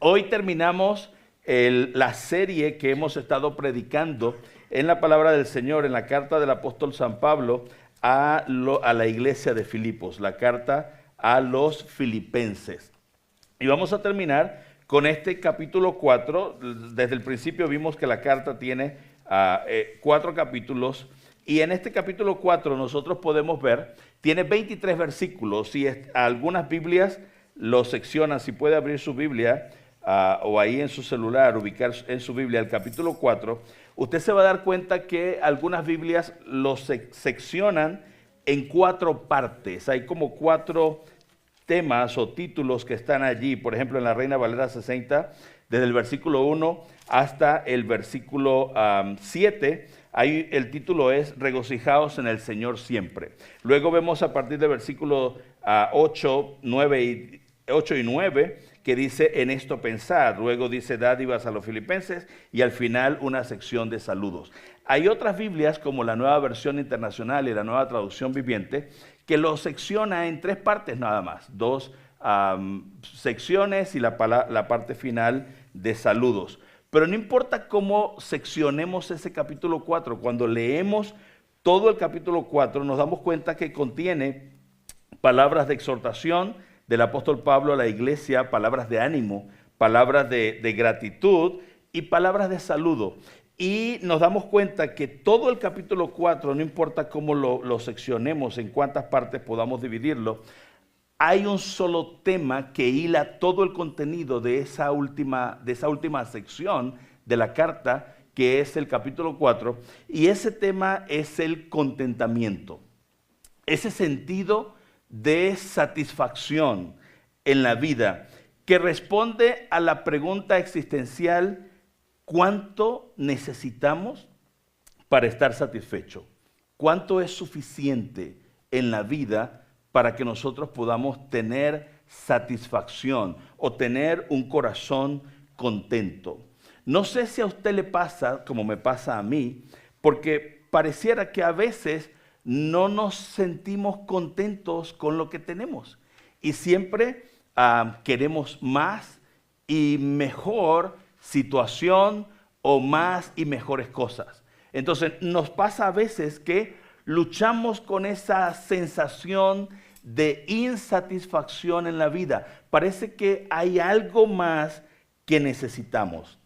Hoy terminamos la serie que hemos estado predicando en la palabra del Señor, en la carta del apóstol San Pablo a la iglesia de Filipos, la carta a los filipenses. Y vamos a terminar con este capítulo 4. Desde el principio vimos que la carta tiene 4 capítulos. Y en este capítulo 4 nosotros podemos ver, tiene 23 versículos. Y algunas Biblias lo seccionan. Si puede abrir su Biblia o ahí en su celular, ubicar en su Biblia el capítulo 4, usted se va a dar cuenta que algunas Biblias lo seccionan en 4 partes. Hay como 4 temas o títulos que están allí. Por ejemplo, en la Reina Valera 60, desde el versículo 1 hasta el versículo 7, ahí el título es Regocijaos en el Señor siempre. Luego vemos a partir del versículo 8 y 9, que dice en esto pensar. Luego dice dádivas a los filipenses y al final una sección de saludos. Hay otras Biblias como la Nueva Versión Internacional y la Nueva Traducción Viviente que lo secciona en 3 partes nada más. 2 secciones y la parte final de saludos. Pero no importa cómo seccionemos ese capítulo 4, cuando leemos todo el capítulo 4 nos damos cuenta que contiene palabras de exhortación del apóstol Pablo a la iglesia, palabras de ánimo, palabras de gratitud y palabras de saludo. Y nos damos cuenta que todo el capítulo 4, no importa cómo lo seccionemos, en cuántas partes podamos dividirlo, hay un solo tema que hila todo el contenido de esa última sección de la carta, que es el capítulo 4, y ese tema es el contentamiento, ese sentido de satisfacción en la vida, que responde a la pregunta existencial: ¿cuánto necesitamos para estar satisfecho? ¿Cuánto es suficiente en la vida para que nosotros podamos tener satisfacción o tener un corazón contento? No sé si a usted le pasa como me pasa a mí, porque pareciera que a veces no nos sentimos contentos con lo que tenemos y siempre queremos más y mejor situación o más y mejores cosas. Entonces nos pasa a veces que luchamos con esa sensación de insatisfacción en la vida. Parece que hay algo más que necesitamos.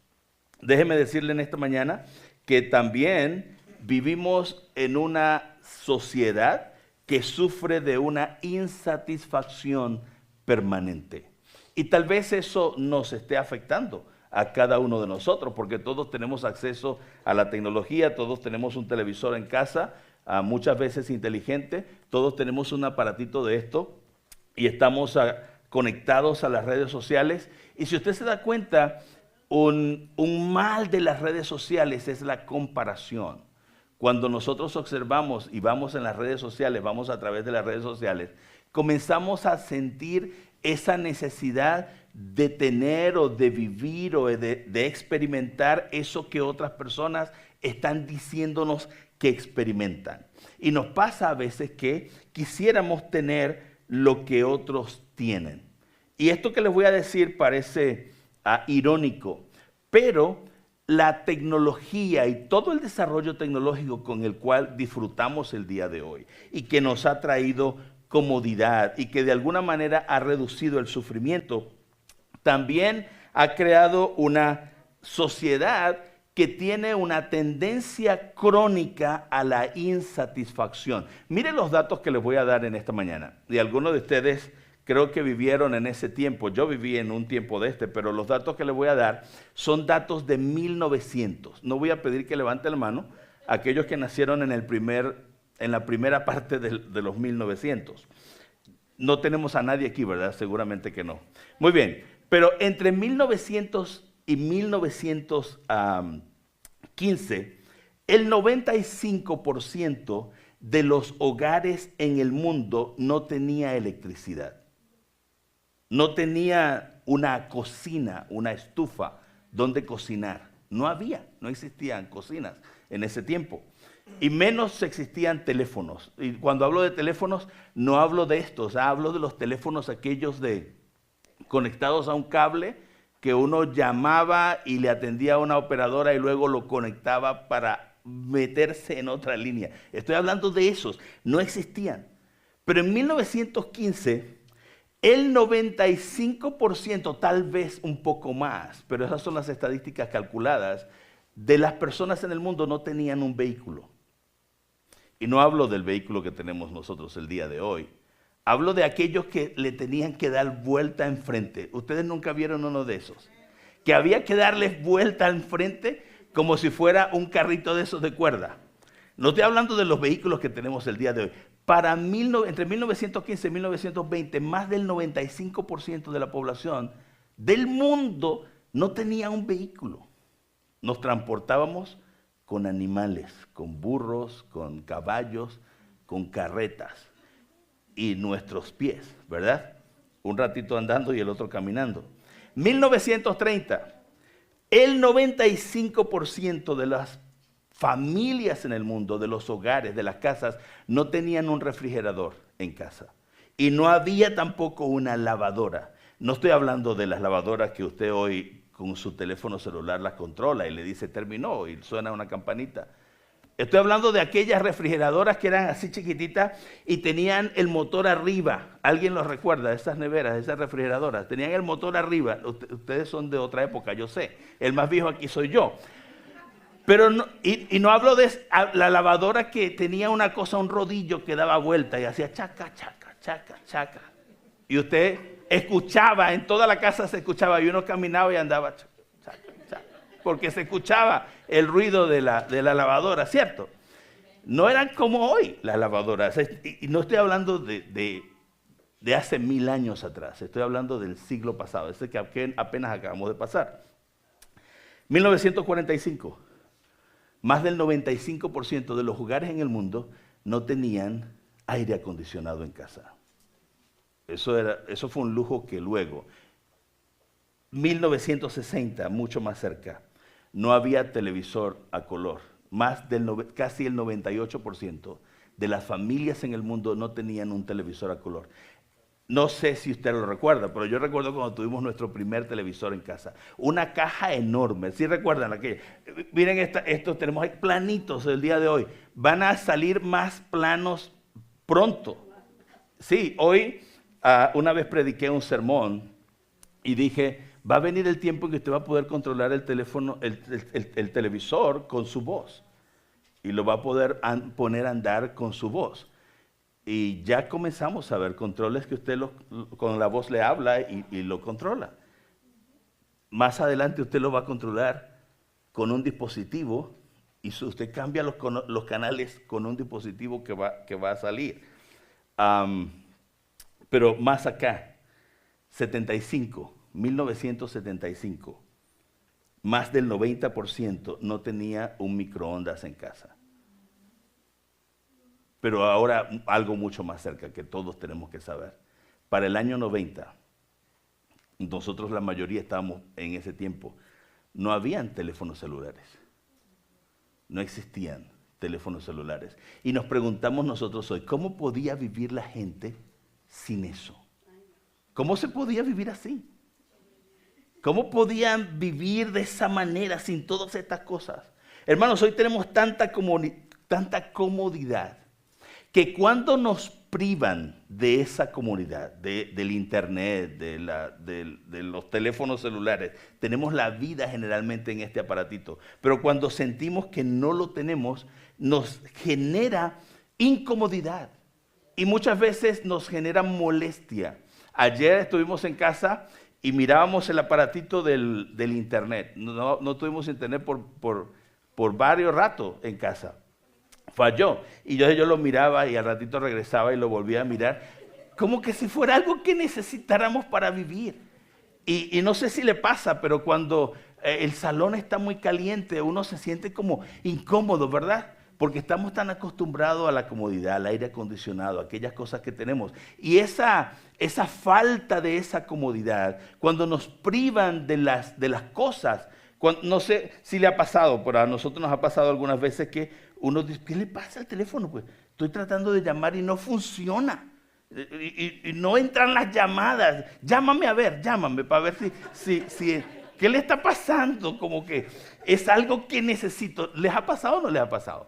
Déjeme decirle en esta mañana que también vivimos en una sociedad que sufre de una insatisfacción permanente. Y tal vez eso nos esté afectando a cada uno de nosotros, porque todos tenemos acceso a la tecnología, todos tenemos un televisor en casa, muchas veces inteligente, todos tenemos un aparatito de esto y estamos conectados a las redes sociales. Y si usted se da cuenta, un mal de las redes sociales es la comparación. Cuando nosotros observamos y vamos en las redes sociales, vamos a través de las redes sociales, comenzamos a sentir esa necesidad de tener o de vivir o de experimentar eso que otras personas están diciéndonos que experimentan. Y nos pasa a veces que quisiéramos tener lo que otros tienen. Y esto que les voy a decir parece irónico, pero la tecnología y todo el desarrollo tecnológico con el cual disfrutamos el día de hoy y que nos ha traído comodidad y que de alguna manera ha reducido el sufrimiento, también ha creado una sociedad que tiene una tendencia crónica a la insatisfacción. Miren los datos que les voy a dar en esta mañana. Y algunos de ustedes creo que vivieron en ese tiempo. Yo viví en un tiempo de pero los datos que les voy a dar son datos de 1900. No voy a pedir que levanten la mano aquellos que nacieron en la primera parte de los 1900. No tenemos a nadie aquí, ¿verdad? Seguramente que no. Muy bien, pero entre 1900 y 1915, el 95% de los hogares en el mundo no tenía electricidad. No tenía una cocina, una estufa donde cocinar. No existían cocinas en ese tiempo. Y menos existían teléfonos. Y cuando hablo de teléfonos, no hablo de estos, hablo de los teléfonos aquellos conectados a un cable que uno llamaba y le atendía a una operadora y luego lo conectaba para meterse en otra línea. Estoy hablando de esos, no existían. Pero en 1915, el 95%, tal vez un poco más, pero esas son las estadísticas calculadas, de las personas en el mundo no tenían un vehículo. Y no hablo del vehículo que tenemos nosotros el día de hoy. Hablo de aquellos que le tenían que dar vuelta enfrente. ¿Ustedes nunca vieron uno de esos? Que había que darles vuelta enfrente como si fuera un carrito de esos de cuerda. No estoy hablando de los vehículos que tenemos el día de hoy. Entre 1915 y 1920, más del 95% de la población del mundo no tenía un vehículo. Nos transportábamos con animales, con burros, con caballos, con carretas y nuestros pies, ¿verdad? Un ratito andando y el otro caminando. 1930, el 95% de las familias en el mundo, de los hogares, de las casas, no tenían un refrigerador en casa. Y no había tampoco una lavadora. No estoy hablando de las lavadoras que usted hoy con su teléfono celular las controla y le dice terminó y suena una campanita. Estoy hablando de aquellas refrigeradoras que eran así chiquititas y tenían el motor arriba. ¿Alguien los recuerda? Esas neveras, esas refrigeradoras. Tenían el motor arriba. Ustedes son de otra época, yo sé. El más viejo aquí soy yo. Pero no, y no hablo de la lavadora que tenía una cosa, un rodillo que daba vuelta y hacía chaca, chaca, chaca, chaca. Y usted escuchaba, en toda la casa se escuchaba y uno caminaba y andaba chaca, chaca, chaca, porque se escuchaba el ruido de la lavadora, ¿cierto? No eran como hoy las lavadoras. Y no estoy hablando de hace 1000 años atrás, estoy hablando del siglo pasado, ese que apenas acabamos de pasar. 1945. Más del 95% de los hogares en el mundo no tenían aire acondicionado en casa. Eso fue un lujo que luego, 1960, mucho más cerca, no había televisor a color. Casi el 98% de las familias en el mundo no tenían un televisor a color. No sé si usted lo recuerda, pero yo recuerdo cuando tuvimos nuestro primer televisor en casa. Una caja enorme, ¿sí recuerdan aquella? Miren, estos tenemos ahí planitos el día de hoy. Van a salir más planos pronto. Sí, hoy una vez prediqué un sermón y dije, va a venir el tiempo en que usted va a poder controlar el teléfono, el televisor con su voz. Y lo va a poder poner a andar con su voz. Y ya comenzamos a ver controles que usted con la voz le habla y lo controla. Más adelante usted lo va a controlar con un dispositivo y usted cambia los canales con un dispositivo que va a salir. Pero más acá, 1975, más del 90% no tenía un microondas en casa. Pero ahora algo mucho más cerca que todos tenemos que saber. Para el año 90, nosotros la mayoría estábamos en ese tiempo, no habían teléfonos celulares. No existían teléfonos celulares. Y nos preguntamos nosotros hoy, ¿cómo podía vivir la gente sin eso? ¿Cómo se podía vivir así? ¿Cómo podían vivir de esa manera sin todas estas cosas? Hermanos, hoy tenemos tanta comodidad que cuando nos privan de esa comodidad, del internet, de los teléfonos celulares, tenemos la vida generalmente en este aparatito, pero cuando sentimos que no lo tenemos, nos genera incomodidad y muchas veces nos genera molestia. Ayer estuvimos en casa y mirábamos el aparatito del internet. No tuvimos internet por varios ratos en casa. Falló. Y yo lo miraba y al ratito regresaba y lo volvía a mirar. Como que si fuera algo que necesitáramos para vivir. Y no sé si le pasa, pero cuando el salón está muy caliente, uno se siente como incómodo, ¿verdad? Porque estamos tan acostumbrados a la comodidad, al aire acondicionado, a aquellas cosas que tenemos. Y esa falta de esa comodidad, cuando nos privan de las cosas, no sé si le ha pasado, pero a nosotros nos ha pasado algunas veces que uno dice, ¿qué le pasa al teléfono? Pues estoy tratando de llamar y no funciona. Y no entran las llamadas. Llámame para ver si ¿Qué le está pasando? Como que es algo que necesito. ¿Les ha pasado o no les ha pasado?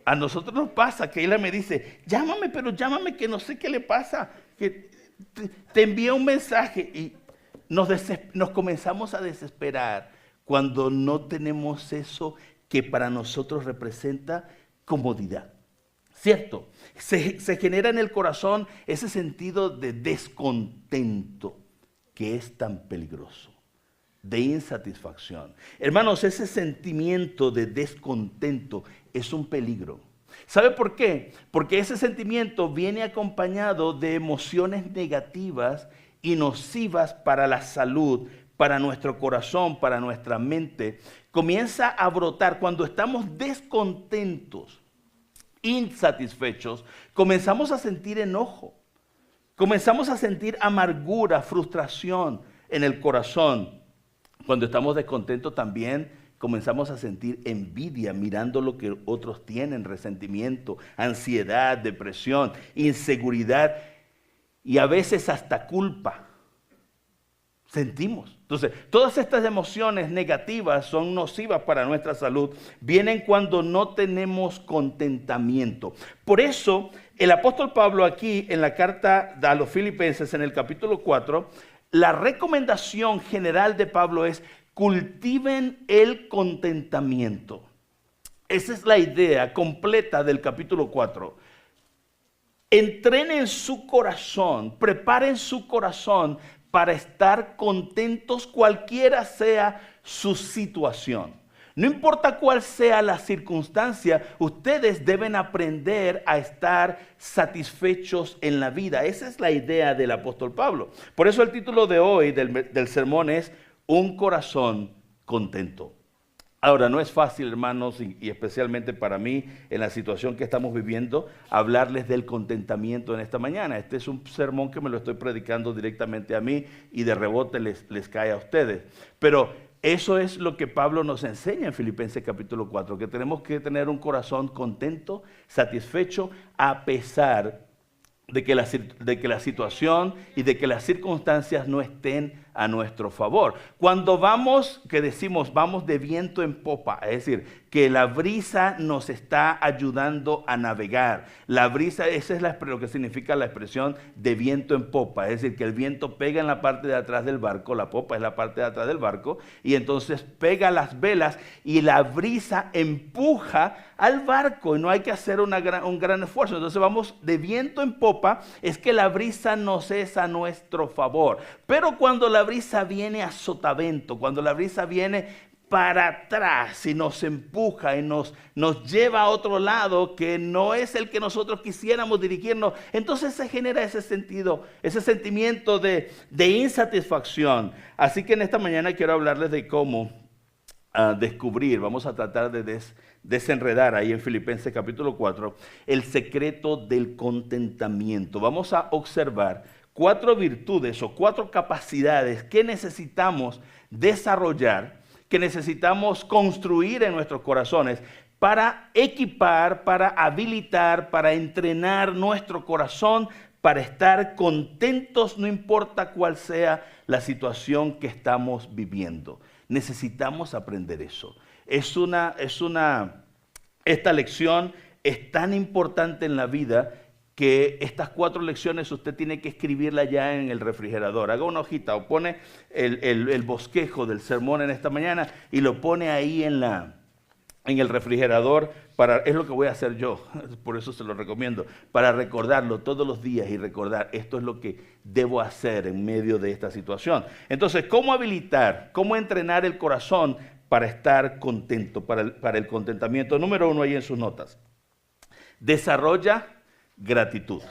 A nosotros nos pasa que ella me dice, llámame, pero llámame que no sé qué le pasa. Que te envía un mensaje y nos comenzamos a desesperar cuando no tenemos eso que para nosotros representa comodidad. ¿Cierto? Se genera en el corazón ese sentido de descontento que es tan peligroso, de insatisfacción. Hermanos, ese sentimiento de descontento es un peligro. ¿Sabe por qué? Porque ese sentimiento viene acompañado de emociones negativas y nocivas para la salud, para nuestro corazón, para nuestra mente. Comienza a brotar cuando estamos descontentos, insatisfechos, comenzamos a sentir enojo, comenzamos a sentir amargura, frustración en el corazón. Cuando estamos descontentos también comenzamos a sentir envidia mirando lo que otros tienen, resentimiento, ansiedad, depresión, inseguridad y a veces hasta culpa. Sentimos. Entonces, todas estas emociones negativas son nocivas para nuestra salud. Vienen cuando no tenemos contentamiento. Por eso, el apóstol Pablo aquí en la carta a los Filipenses en el capítulo 4, la recomendación general de Pablo es cultiven el contentamiento. Esa es la idea completa del capítulo 4. Entrenen su corazón, preparen su corazón para estar contentos cualquiera sea su situación. No importa cuál sea la circunstancia, ustedes deben aprender a estar satisfechos en la vida. Esa es la idea del apóstol Pablo. Por eso el título de hoy del sermón es Un corazón contento. Ahora, no es fácil, hermanos, y especialmente para mí, en la situación que estamos viviendo, hablarles del contentamiento en esta mañana. Este es un sermón que me lo estoy predicando directamente a mí y de rebote les cae a ustedes. Pero eso es lo que Pablo nos enseña en Filipenses capítulo 4, que tenemos que tener un corazón contento, satisfecho, a pesar de que la situación y de que las circunstancias no estén a nuestro favor. Cuando vamos de viento en popa, es decir, que la brisa nos está ayudando a navegar. La brisa, esa es lo que significa la expresión de viento en popa, es decir, que el viento pega en la parte de atrás del barco, la popa es la parte de atrás del barco, y entonces pega las velas y la brisa empuja al barco y no hay que hacer un gran esfuerzo. Entonces vamos de viento en popa, es que la brisa nos es a nuestro favor. Pero cuando la brisa viene a sotavento, cuando la brisa viene para atrás y nos empuja y nos lleva a otro lado que no es el que nosotros quisiéramos dirigirnos, entonces se genera ese sentimiento de insatisfacción. Así que en esta mañana quiero hablarles de cómo descubrir, vamos a tratar de desenredar ahí en Filipenses capítulo 4, el secreto del contentamiento. Vamos a observar 4 virtudes o 4 capacidades que necesitamos desarrollar, que necesitamos construir en nuestros corazones para equipar, para habilitar, para entrenar nuestro corazón para estar contentos, no importa cuál sea la situación que estamos viviendo. Necesitamos aprender eso. Esta lección es tan importante en la vida que estas 4 lecciones usted tiene que escribirla ya en el refrigerador. Haga una hojita o pone el bosquejo del sermón en esta mañana y lo pone ahí en el refrigerador. Es lo que voy a hacer yo, por eso se lo recomiendo, para recordarlo todos los días y recordar esto es lo que debo hacer en medio de esta situación. Entonces, ¿cómo habilitar, cómo entrenar el corazón para estar contento, para el contentamiento? Número 1 ahí en sus notas. Desarrolla gratitud.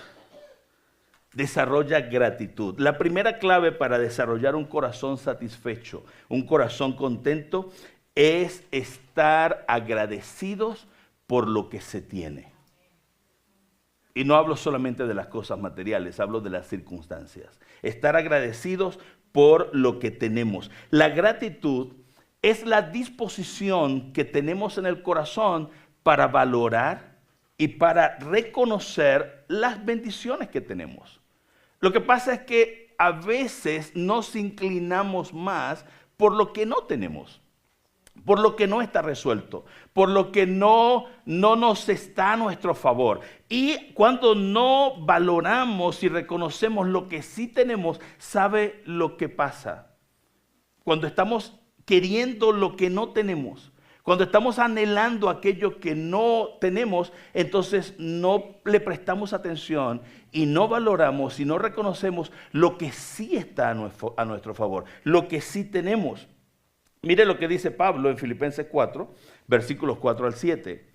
Desarrolla gratitud. La primera clave para desarrollar un corazón satisfecho, un corazón contento, es estar agradecidos por lo que se tiene. Y no hablo solamente de las cosas materiales, hablo de las circunstancias. Estar agradecidos por lo que tenemos. La gratitud es la disposición que tenemos en el corazón para valorar y para reconocer las bendiciones que tenemos. Lo que pasa es que a veces nos inclinamos más por lo que no tenemos, por lo que no está resuelto, por lo que no nos está a nuestro favor. Y cuando no valoramos y reconocemos lo que sí tenemos, ¿sabe lo que pasa? Cuando estamos queriendo lo que no tenemos, cuando estamos anhelando aquello que no tenemos, entonces no le prestamos atención y no valoramos y no reconocemos lo que sí está a nuestro favor, lo que sí tenemos. Mire lo que dice Pablo en Filipenses 4, versículos 4 al 7.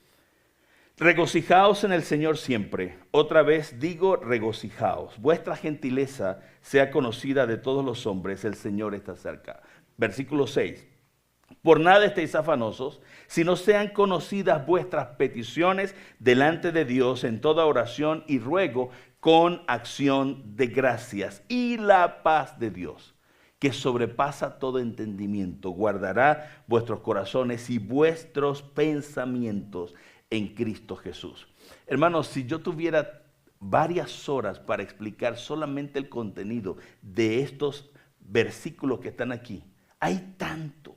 Regocijaos en el Señor siempre. Otra vez digo, regocijaos. Vuestra gentileza sea conocida de todos los hombres, el Señor está cerca. Versículo 6. Por nada estéis afanosos, sino sean conocidas vuestras peticiones delante de Dios en toda oración y ruego con acción de gracias. Y la paz de Dios, que sobrepasa todo entendimiento, guardará vuestros corazones y vuestros pensamientos en Cristo Jesús. Hermanos, si yo tuviera varias horas para explicar solamente el contenido de estos versículos que están aquí, hay tanto.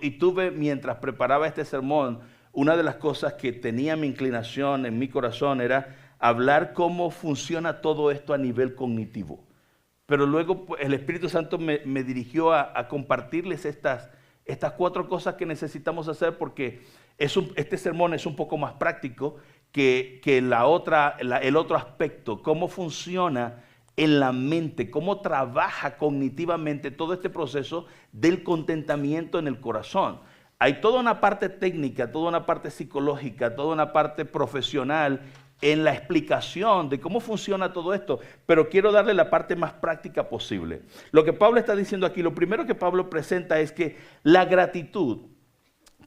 Y tuve, mientras preparaba este sermón, una de las cosas que tenía mi inclinación en mi corazón era hablar cómo funciona todo esto a nivel cognitivo. Pero luego el Espíritu Santo me dirigió a compartirles estas 4 cosas que necesitamos hacer, porque este sermón es un poco más práctico que el otro aspecto, cómo funciona en la mente, cómo trabaja cognitivamente todo este proceso del contentamiento en el corazón. Hay toda una parte técnica, toda una parte psicológica, toda una parte profesional en la explicación de cómo funciona todo esto, pero quiero darle la parte más práctica posible. Lo que Pablo está diciendo aquí, lo primero que Pablo presenta es que la gratitud,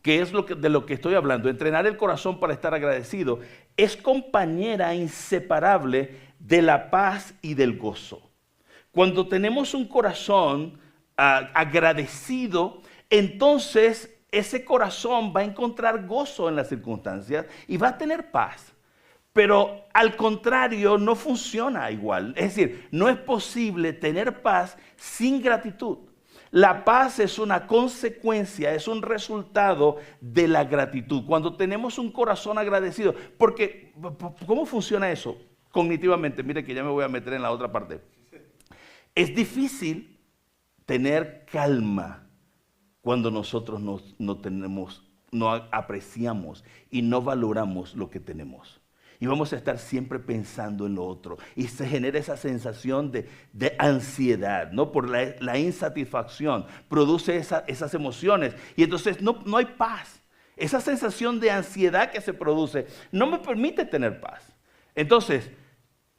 que es de lo que estoy hablando, entrenar el corazón para estar agradecido, es compañera inseparable de la paz y del gozo. Cuando tenemos un corazón agradecido, entonces ese corazón va a encontrar gozo en las circunstancias y va a tener paz. Pero al contrario, no funciona igual. Es decir, no es posible tener paz sin gratitud. La paz es una consecuencia, es un resultado de la gratitud. Cuando tenemos un corazón agradecido, porque ¿cómo funciona eso? Cognitivamente, mire que ya me voy a meter en la otra parte. Es difícil tener calma cuando nosotros no apreciamos y no valoramos lo que tenemos. Y vamos a estar siempre pensando en lo otro. Y se genera esa sensación de ansiedad, ¿no? Por la insatisfacción. Produce esas emociones. Y entonces no hay paz. Esa sensación de ansiedad que se produce no me permite tener paz. Entonces,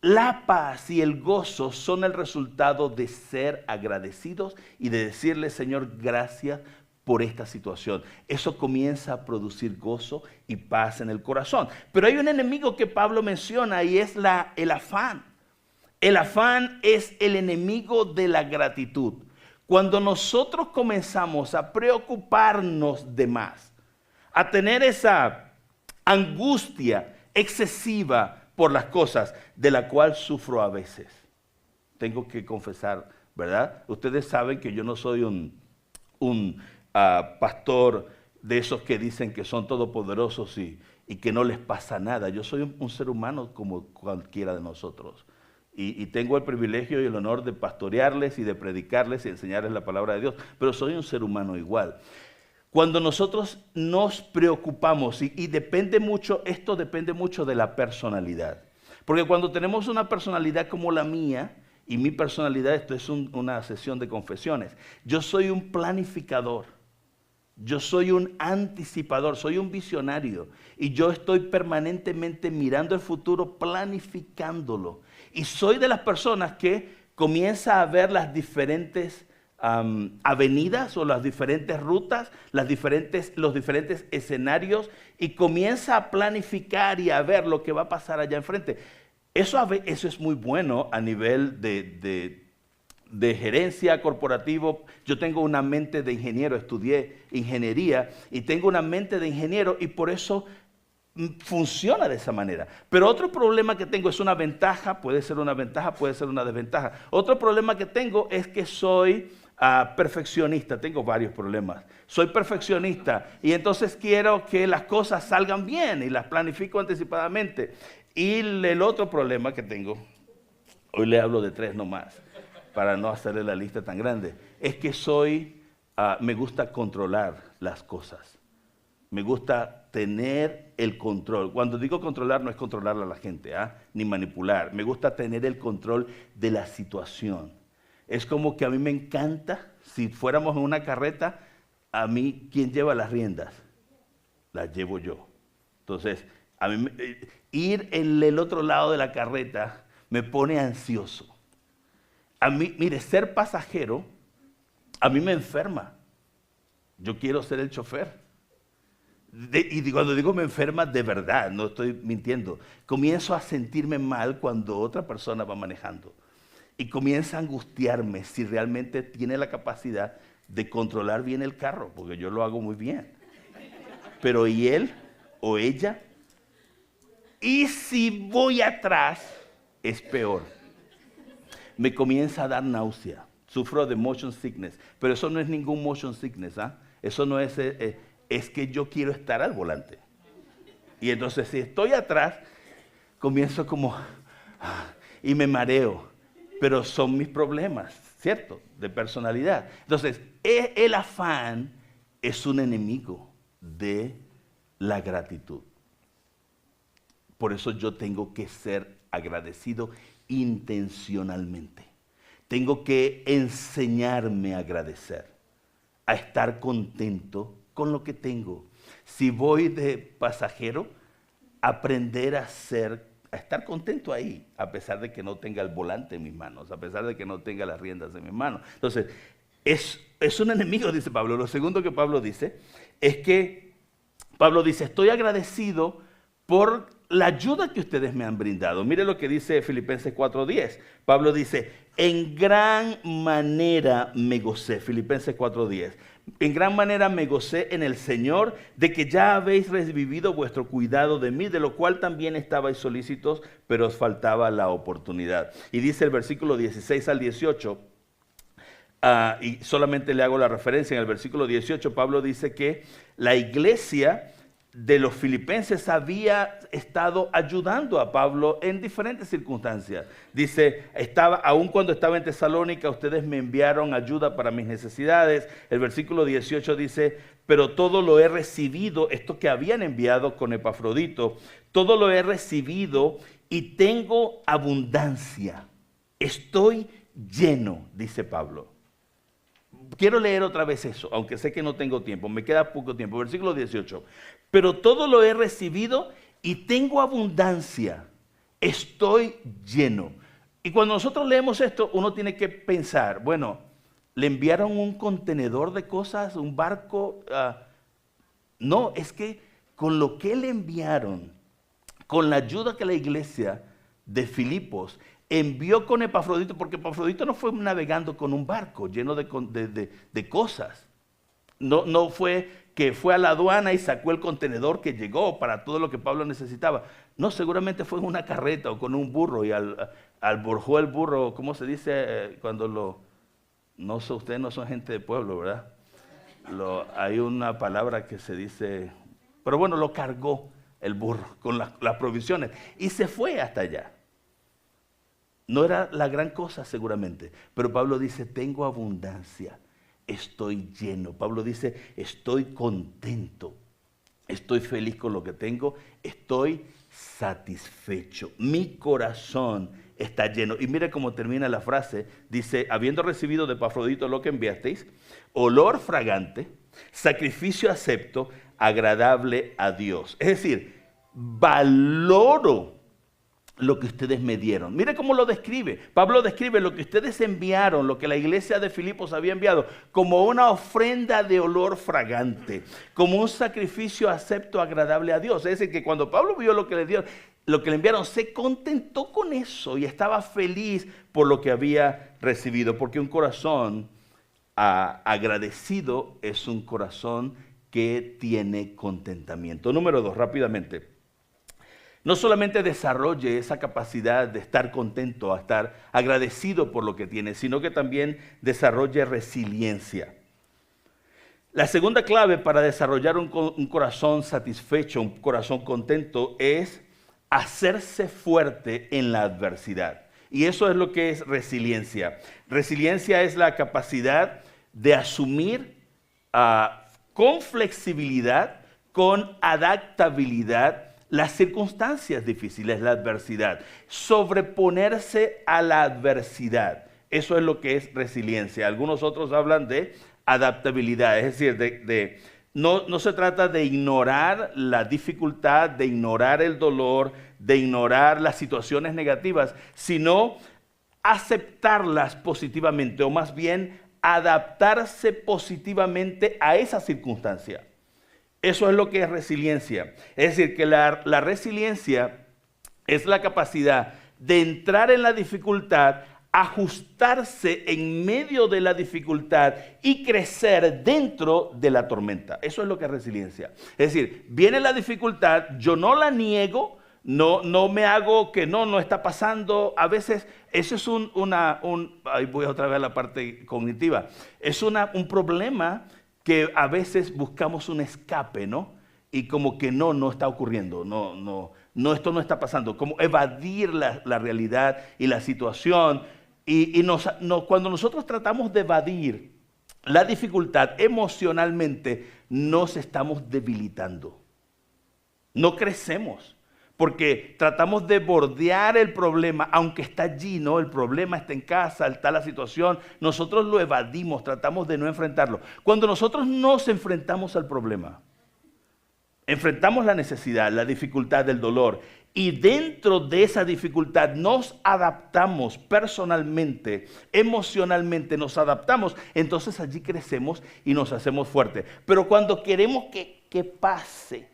la paz y el gozo son el resultado de ser agradecidos y de decirle, Señor, gracias por esta situación. Eso comienza a producir gozo y paz en el corazón. Pero hay un enemigo que Pablo menciona y es el afán. El afán es el enemigo de la gratitud. Cuando nosotros comenzamos a preocuparnos de más, a tener esa angustia excesiva por las cosas, de la cual sufro a veces. Tengo que confesar, ¿verdad? Ustedes saben que yo no soy un pastor de esos que dicen que son todopoderosos y que no les pasa nada. Yo soy un ser humano como cualquiera de nosotros. Y tengo el privilegio y el honor de pastorearles y de predicarles y enseñarles la palabra de Dios, pero soy un ser humano igual. Cuando nosotros nos preocupamos, y esto depende mucho de la personalidad. Porque cuando tenemos una personalidad como la mía, y mi personalidad, esto es una sesión de confesiones, yo soy un planificador, yo soy un anticipador, soy un visionario, y yo estoy permanentemente mirando el futuro, planificándolo. Y soy de las personas que comienza a ver las diferentes avenidas o las diferentes rutas, los diferentes escenarios, y comienza a planificar y a ver lo que va a pasar allá enfrente. Eso es muy bueno a nivel de gerencia corporativo. Yo tengo una mente de ingeniero, estudié ingeniería y tengo una mente de ingeniero y por eso funciona de esa manera. Pero otro problema que tengo es una ventaja, puede ser una ventaja, puede ser una desventaja. Otro problema que tengo es que soy perfeccionista, tengo varios problemas. Soy perfeccionista y entonces quiero que las cosas salgan bien y las planifico anticipadamente. Y el otro problema que tengo, hoy le hablo de 3 nomás, para no hacerle la lista tan grande, es que me gusta controlar las cosas. Me gusta tener el control. Cuando digo controlar, no es controlar a la gente, ni manipular. Me gusta tener el control de la situación. Es como que a mí me encanta, si fuéramos en una carreta, a mí, ¿quién lleva las riendas? Las llevo yo. Entonces, a mí, ir en el otro lado de la carreta me pone ansioso. A mí, mire, ser pasajero, a mí me enferma. Yo quiero ser el chofer. Y cuando digo me enferma, de verdad, no estoy mintiendo. Comienzo a sentirme mal cuando otra persona va manejando. Y comienza a angustiarme si realmente tiene la capacidad de controlar bien el carro, porque yo lo hago muy bien. Pero ¿y él o ella? Y si voy atrás, es peor. Me comienza a dar náusea. Sufro de motion sickness, pero eso no es ningún motion sickness, Eso no es, es que yo quiero estar al volante. Y entonces si estoy atrás, comienzo como, y me mareo. Pero son mis problemas, ¿cierto? De personalidad. Entonces, el afán es un enemigo de la gratitud. Por eso yo tengo que ser agradecido intencionalmente. Tengo que enseñarme a agradecer, a estar contento con lo que tengo. Si voy de pasajero, aprender a estar contento ahí, a pesar de que no tenga el volante en mis manos, a pesar de que no tenga las riendas en mis manos. Entonces, es un enemigo, dice Pablo. Lo segundo que Pablo dice es que Pablo dice, estoy agradecido por la ayuda que ustedes me han brindado. Mire lo que dice Filipenses 4:10. Pablo dice, en gran manera me gocé. Filipenses 4:10. En gran manera me gocé en el Señor de que ya habéis revivido vuestro cuidado de mí, de lo cual también estabais solícitos, pero os faltaba la oportunidad. Y dice el versículo 16 al 18, y solamente le hago la referencia, en el versículo 18 Pablo dice que la iglesia de los filipenses había estado ayudando a Pablo en diferentes circunstancias. Dice, aun cuando estaba en Tesalónica, ustedes me enviaron ayuda para mis necesidades. El versículo 18 dice, pero todo lo he recibido, esto que habían enviado con Epafrodito, todo lo he recibido y tengo abundancia. Estoy lleno, dice Pablo. Quiero leer otra vez eso, aunque sé que no tengo tiempo, me queda poco tiempo. Versículo 18. Pero todo lo he recibido y tengo abundancia. Estoy lleno. Y cuando nosotros leemos esto, uno tiene que pensar, bueno, ¿le enviaron un contenedor de cosas, un barco? No, es que con lo que le enviaron, con la ayuda que la iglesia de Filipos envió con Epafrodito, porque Epafrodito no fue navegando con un barco lleno de cosas. No fue que fue a la aduana y sacó el contenedor que llegó para todo lo que Pablo necesitaba. No, seguramente fue en una carreta o con un burro y alborjó el burro, ¿cómo se dice cuando no sé, ustedes no son gente de pueblo, ¿verdad? Hay una palabra que se dice, pero bueno, lo cargó el burro con las provisiones y se fue hasta allá. No era la gran cosa seguramente, pero Pablo dice, tengo abundancia, estoy lleno. Pablo dice, estoy contento, estoy feliz con lo que tengo, estoy satisfecho. Mi corazón está lleno. Y mire cómo termina la frase, dice, habiendo recibido de Epafrodito lo que enviasteis, olor fragante, sacrificio acepto, agradable a Dios. Es decir, valoro lo que ustedes me dieron. Mire cómo lo describe. Pablo describe lo que ustedes enviaron, lo que la iglesia de Filipos había enviado, como una ofrenda de olor fragante, como un sacrificio acepto, agradable a Dios. Es decir, que cuando Pablo vio lo que le dieron, lo que le enviaron, se contentó con eso y estaba feliz por lo que había recibido, porque un corazón agradecido es un corazón que tiene contentamiento. Número 2, rápidamente. no solamente desarrolle esa capacidad de estar contento, a estar agradecido por lo que tiene, sino que también desarrolle resiliencia. La segunda clave para desarrollar un corazón satisfecho, un corazón contento, es hacerse fuerte en la adversidad. Y eso es lo que es resiliencia. Resiliencia es la capacidad de asumir con flexibilidad, con adaptabilidad, las circunstancias difíciles, la adversidad. Sobreponerse a la adversidad. Eso es lo que es resiliencia. Algunos otros hablan de adaptabilidad, es decir, no se trata de ignorar la dificultad, de ignorar el dolor, de ignorar las situaciones negativas, sino aceptarlas positivamente, o más bien adaptarse positivamente a esa circunstancia. Eso es lo que es resiliencia. Es decir, que la resiliencia es la capacidad de entrar en la dificultad, ajustarse en medio de la dificultad y crecer dentro de la tormenta. Eso es lo que es resiliencia. Es decir, viene la dificultad, yo no la niego, no me hago que no está pasando. A veces eso es ahí voy otra vez a la parte cognitiva, es un problema que a veces buscamos un escape, ¿no? Y como que no está ocurriendo, esto no está pasando, como evadir la realidad y la situación. Cuando nosotros tratamos de evadir la dificultad emocionalmente, nos estamos debilitando. No crecemos, porque tratamos de bordear el problema, aunque está allí, ¿no? El problema está en casa, está la situación, nosotros lo evadimos, tratamos de no enfrentarlo. Cuando nosotros nos enfrentamos al problema, enfrentamos la necesidad, la dificultad, el dolor, y dentro de esa dificultad nos adaptamos personalmente, emocionalmente nos adaptamos, entonces allí crecemos y nos hacemos fuertes. Pero cuando queremos que pase,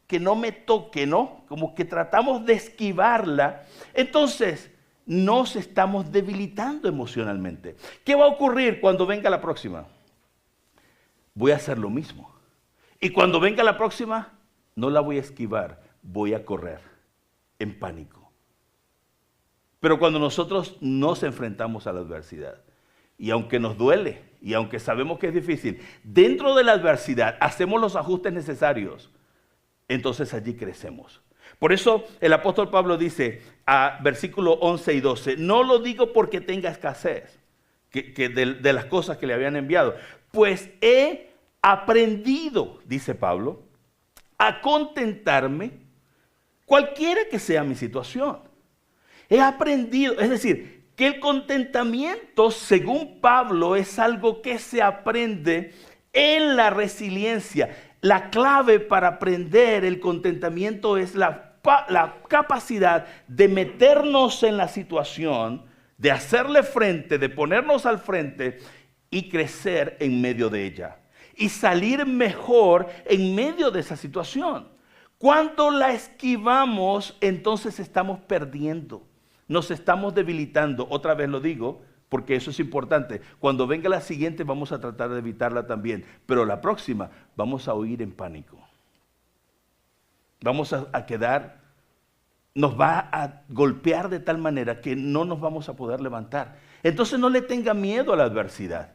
que no me toque, ¿no? Como que tratamos de esquivarla, entonces nos estamos debilitando emocionalmente. ¿Qué va a ocurrir cuando venga la próxima? Voy a hacer lo mismo. Y cuando venga la próxima, no la voy a esquivar, voy a correr en pánico. Pero cuando nosotros nos enfrentamos a la adversidad, y aunque nos duele, y aunque sabemos que es difícil, dentro de la adversidad hacemos los ajustes necesarios, entonces allí crecemos. Por eso el apóstol Pablo dice, versículo 11 y 12, no lo digo porque tenga escasez de las cosas que le habían enviado, pues he aprendido, dice Pablo, a contentarme cualquiera que sea mi situación. He aprendido, es decir, que el contentamiento, según Pablo, es algo que se aprende en la resiliencia. La clave para aprender el contentamiento es la capacidad de meternos en la situación, de hacerle frente, de ponernos al frente y crecer en medio de ella. Y salir mejor en medio de esa situación. Cuando la esquivamos, entonces estamos perdiendo, nos estamos debilitando. Otra vez lo digo, porque eso es importante. Cuando venga la siguiente vamos a tratar de evitarla también, pero la próxima vamos a huir en pánico. Vamos a quedar, nos va a golpear de tal manera que no nos vamos a poder levantar. Entonces no le tenga miedo a la adversidad,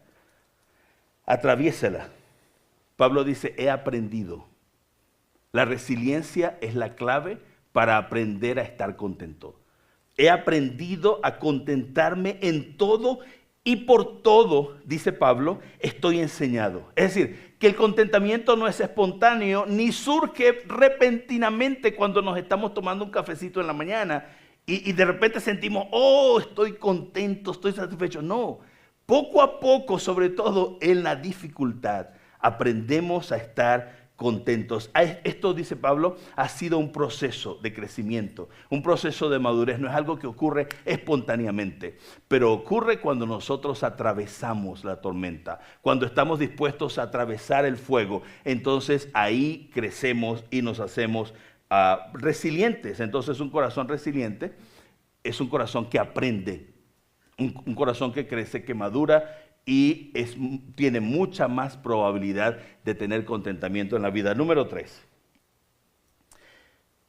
atraviésela. Pablo dice, he aprendido. La resiliencia es la clave para aprender a estar contento. He aprendido a contentarme en todo y por todo, dice Pablo, estoy enseñado. Es decir, que el contentamiento no es espontáneo ni surge repentinamente cuando nos estamos tomando un cafecito en la mañana y de repente sentimos, oh, estoy contento, estoy satisfecho. No, poco a poco, sobre todo en la dificultad, aprendemos a estar contentos. Esto, dice Pablo, ha sido un proceso de crecimiento, un proceso de madurez. No es algo que ocurre espontáneamente, pero ocurre cuando nosotros atravesamos la tormenta, cuando estamos dispuestos a atravesar el fuego. Entonces ahí crecemos y nos hacemos resilientes. Entonces un corazón resiliente es un corazón que aprende, un corazón que crece, que madura y tiene mucha más probabilidad de tener contentamiento en la vida. Número 3.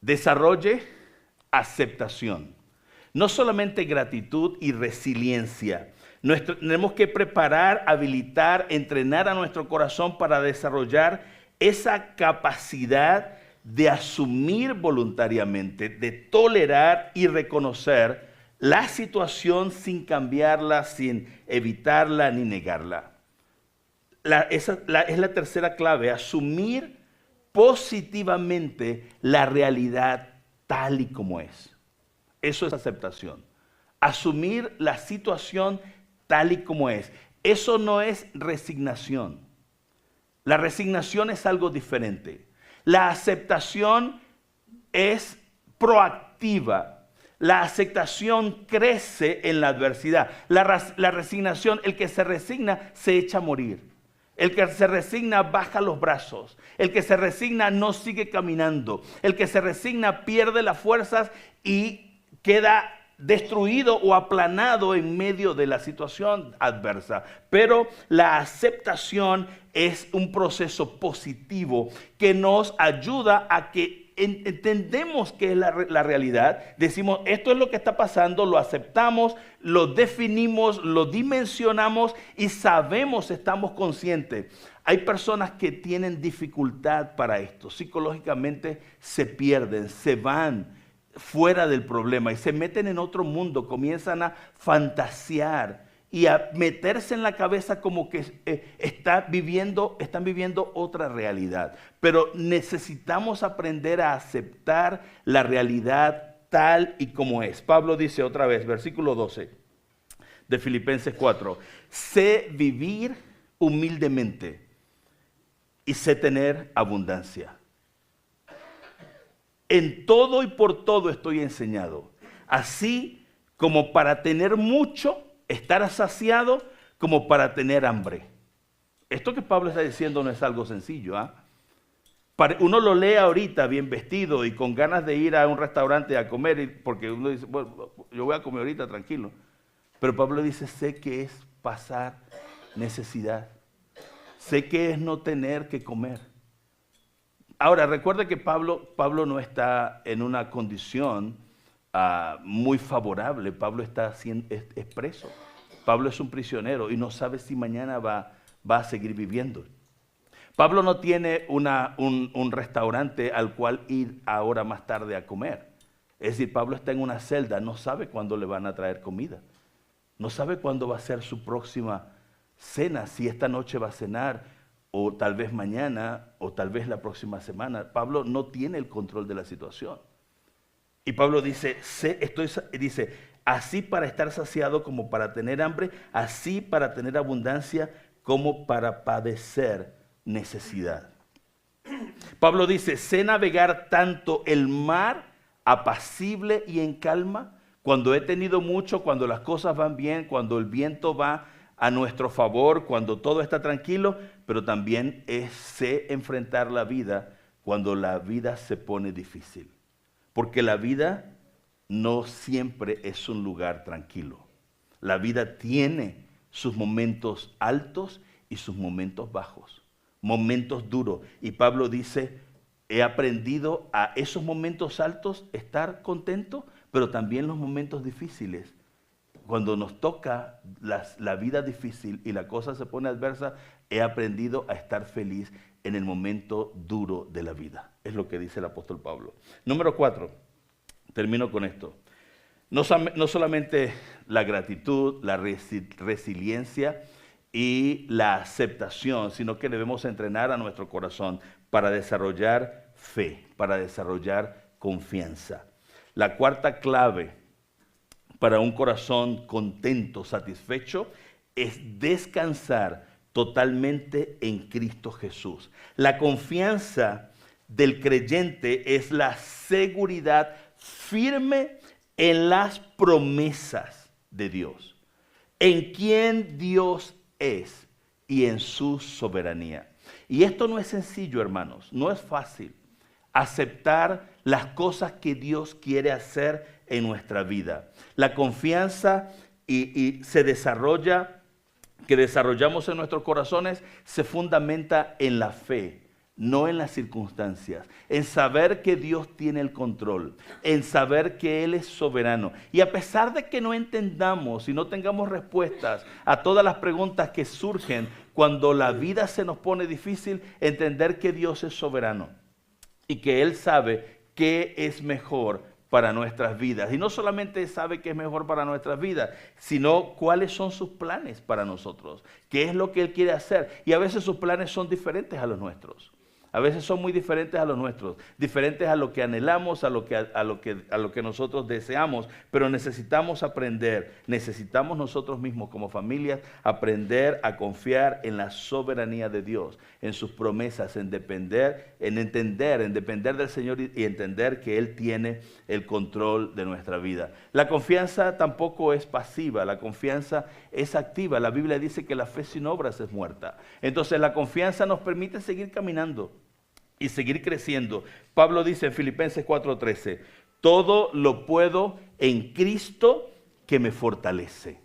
Desarrolle aceptación. No solamente gratitud y resiliencia. Tenemos que preparar, habilitar, entrenar a nuestro corazón para desarrollar esa capacidad de asumir voluntariamente, de tolerar y reconocer la situación sin cambiarla, sin evitarla ni negarla. Es la tercera clave, asumir positivamente la realidad tal y como es. Eso es aceptación. Asumir la situación tal y como es. Eso no es resignación. La resignación es algo diferente. La aceptación es proactiva. La aceptación crece en la adversidad. La resignación, el que se resigna se echa a morir. El que se resigna baja los brazos. El que se resigna no sigue caminando. El que se resigna pierde las fuerzas y queda destruido o aplanado en medio de la situación adversa. Pero la aceptación es un proceso positivo que nos ayuda a que entendemos que es la realidad. Decimos, esto es lo que está pasando, lo aceptamos, lo definimos, lo dimensionamos y sabemos, estamos conscientes. Hay personas que tienen dificultad para esto. Psicológicamente se pierden, se van fuera del problema y se meten en otro mundo, comienzan a fantasear y a meterse en la cabeza como que están viviendo otra realidad. Pero necesitamos aprender a aceptar la realidad tal y como es. Pablo dice otra vez, versículo 12 de Filipenses 4, sé vivir humildemente y sé tener abundancia. En todo y por todo estoy enseñado, así como para tener mucho, estar saciado, como para tener hambre. Esto que Pablo está diciendo no es algo sencillo. Uno lo lee ahorita bien vestido y con ganas de ir a un restaurante a comer, porque uno dice, bueno, yo voy a comer ahorita tranquilo. Pero Pablo dice, sé que es pasar necesidad. Sé que es no tener que comer. Ahora, recuerda que Pablo no está en una condición muy favorable. Pablo es preso. Pablo es un prisionero y no sabe si mañana va a seguir viviendo. Pablo no tiene un restaurante al cual ir ahora más tarde a comer. Es decir, Pablo está en una celda, no sabe cuándo le van a traer comida. No sabe cuándo va a ser su próxima cena, si esta noche va a cenar, o tal vez mañana, o tal vez la próxima semana. Pablo no tiene el control de la situación. Y Pablo dice, así para estar saciado como para tener hambre, así para tener abundancia como para padecer necesidad. Pablo dice, sé navegar tanto el mar apacible y en calma, cuando he tenido mucho, cuando las cosas van bien, cuando el viento va a nuestro favor, cuando todo está tranquilo, pero también sé enfrentar la vida cuando la vida se pone difícil. Porque la vida no siempre es un lugar tranquilo. La vida tiene sus momentos altos y sus momentos bajos, momentos duros. Y Pablo dice, he aprendido a esos momentos altos estar contento, pero también los momentos difíciles. Cuando nos toca la vida difícil y la cosa se pone adversa, he aprendido a estar feliz en el momento duro de la vida. Es lo que dice el apóstol Pablo. Número 4, termino con esto. No solamente la gratitud, la resiliencia y la aceptación, sino que debemos entrenar a nuestro corazón para desarrollar fe, para desarrollar confianza. La cuarta clave para un corazón contento, satisfecho, es descansar totalmente en Cristo Jesús. La confianza del creyente es la seguridad firme en las promesas de Dios, en quién Dios es y en su soberanía. Y esto no es sencillo, hermanos, no es fácil aceptar las cosas que Dios quiere hacer en nuestra vida. La confianza que desarrollamos en nuestros corazones se fundamenta en la fe. no en las circunstancias, en saber que Dios tiene el control, en saber que Él es soberano. Y a pesar de que no entendamos y no tengamos respuestas a todas las preguntas que surgen cuando la vida se nos pone difícil, entender que Dios es soberano y que Él sabe qué es mejor para nuestras vidas. Y no solamente sabe qué es mejor para nuestras vidas, sino cuáles son sus planes para nosotros, qué es lo que Él quiere hacer. Y a veces sus planes son diferentes a los nuestros. A veces son muy diferentes a los nuestros, diferentes a lo que anhelamos, a lo que nosotros deseamos, pero necesitamos aprender, necesitamos nosotros mismos como familias aprender a confiar en la soberanía de Dios, en sus promesas, en depender del Señor y entender que Él tiene el control de nuestra vida. La confianza tampoco es pasiva, la confianza es activa. La Biblia dice que la fe sin obras es muerta. Entonces la confianza nos permite seguir caminando y seguir creciendo. Pablo dice en Filipenses 4:13, todo lo puedo en Cristo que me fortalece.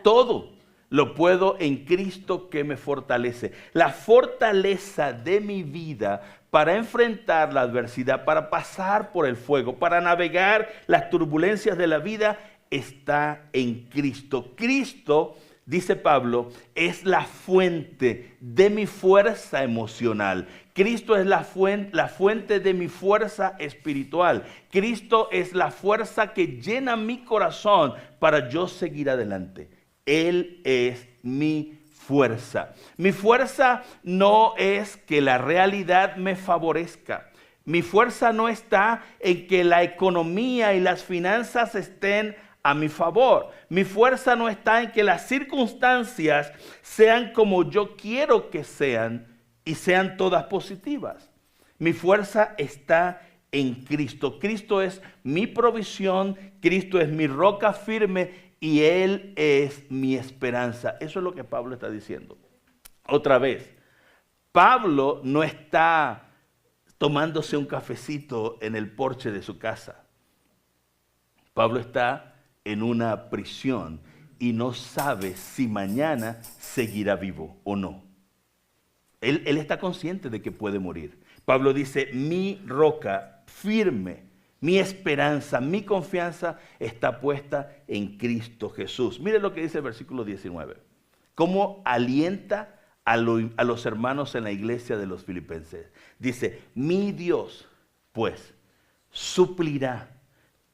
Todo lo puedo en Cristo que me fortalece. La fortaleza de mi vida para enfrentar la adversidad, para pasar por el fuego, para navegar las turbulencias de la vida, está en Cristo. Cristo, dice Pablo, es la fuente de mi fuerza emocional. Cristo es la fuente de mi fuerza espiritual. Cristo es la fuerza que llena mi corazón para yo seguir adelante. Él es mi fuerza. Mi fuerza no es que la realidad me favorezca. Mi fuerza no está en que la economía y las finanzas estén a mi favor. Mi fuerza no está en que las circunstancias sean como yo quiero que sean y sean todas positivas. Mi fuerza está en Cristo. Cristo es mi provisión, Cristo es mi roca firme y Él es mi esperanza. Eso es lo que Pablo está diciendo. Otra vez, Pablo no está tomándose un cafecito en el porche de su casa. Pablo está en una prisión y no sabe si mañana seguirá vivo o no. Él está consciente de que puede morir. Pablo dice, mi roca firme, mi esperanza, mi confianza está puesta en Cristo Jesús. Mire lo que dice el versículo 19. Cómo alienta a los hermanos en la iglesia de los filipenses. Dice, mi Dios, pues, suplirá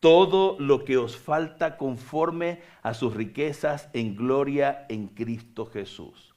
todo lo que os falta conforme a sus riquezas en gloria en Cristo Jesús.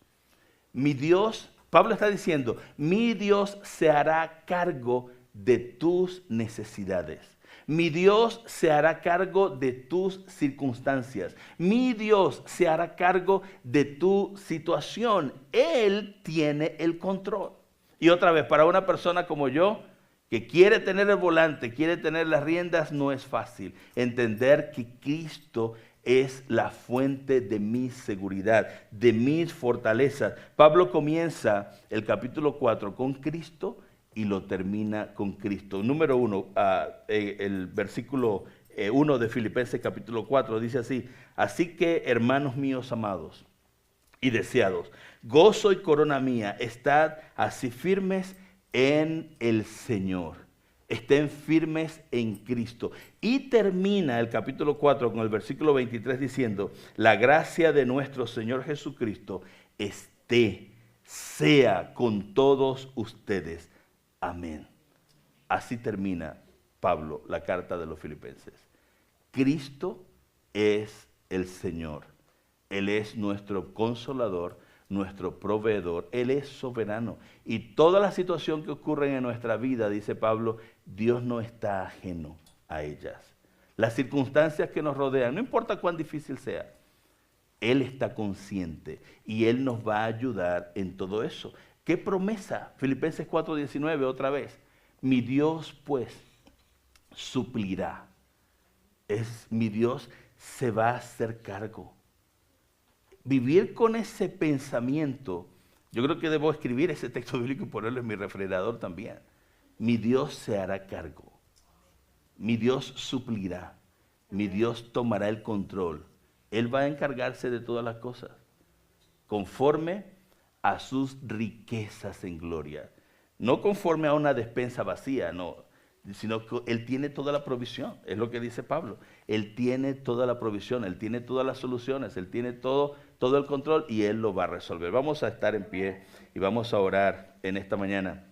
Mi Dios, Pablo está diciendo, mi Dios se hará cargo de tus necesidades. Mi Dios se hará cargo de tus circunstancias. Mi Dios se hará cargo de tu situación. Él tiene el control. Y otra vez, para una persona como yo, que quiere tener el volante, quiere tener las riendas, no es fácil entender que Cristo es la fuente de mi seguridad, de mis fortalezas. Pablo comienza el capítulo 4 con Cristo y lo termina con Cristo. Número 1, el versículo 1 de Filipenses capítulo 4 dice así, así que hermanos míos amados y deseados, gozo y corona mía, estad así firmes en el Señor. Estén firmes en Cristo. Y termina el capítulo 4 con el versículo 23 diciendo, la gracia de nuestro Señor Jesucristo sea con todos ustedes. Amén. Así termina Pablo la carta de los filipenses. Cristo es el Señor. Él es nuestro consolador, nuestro proveedor. Él es soberano. Y toda la situación que ocurre en nuestra vida, dice Pablo, Dios no está ajeno a ellas. Las circunstancias que nos rodean, no importa cuán difícil sea, Él está consciente y Él nos va a ayudar en todo eso. ¿Qué promesa? Filipenses 4:19 otra vez. Mi Dios pues suplirá. Mi Dios se va a hacer cargo. Vivir con ese pensamiento, yo creo que debo escribir ese texto bíblico y ponerlo en mi refrigerador también. Mi Dios se hará cargo. Mi Dios suplirá. Mi Dios tomará el control. Él va a encargarse de todas las cosas, conforme a sus riquezas en gloria. no conforme a una despensa vacía, no, sino que Él tiene toda la provisión, es lo que dice Pablo. Él tiene toda la provisión, Él tiene todas las soluciones, Él tiene todo el control y Él lo va a resolver. Vamos a estar en pie y vamos a orar en esta mañana.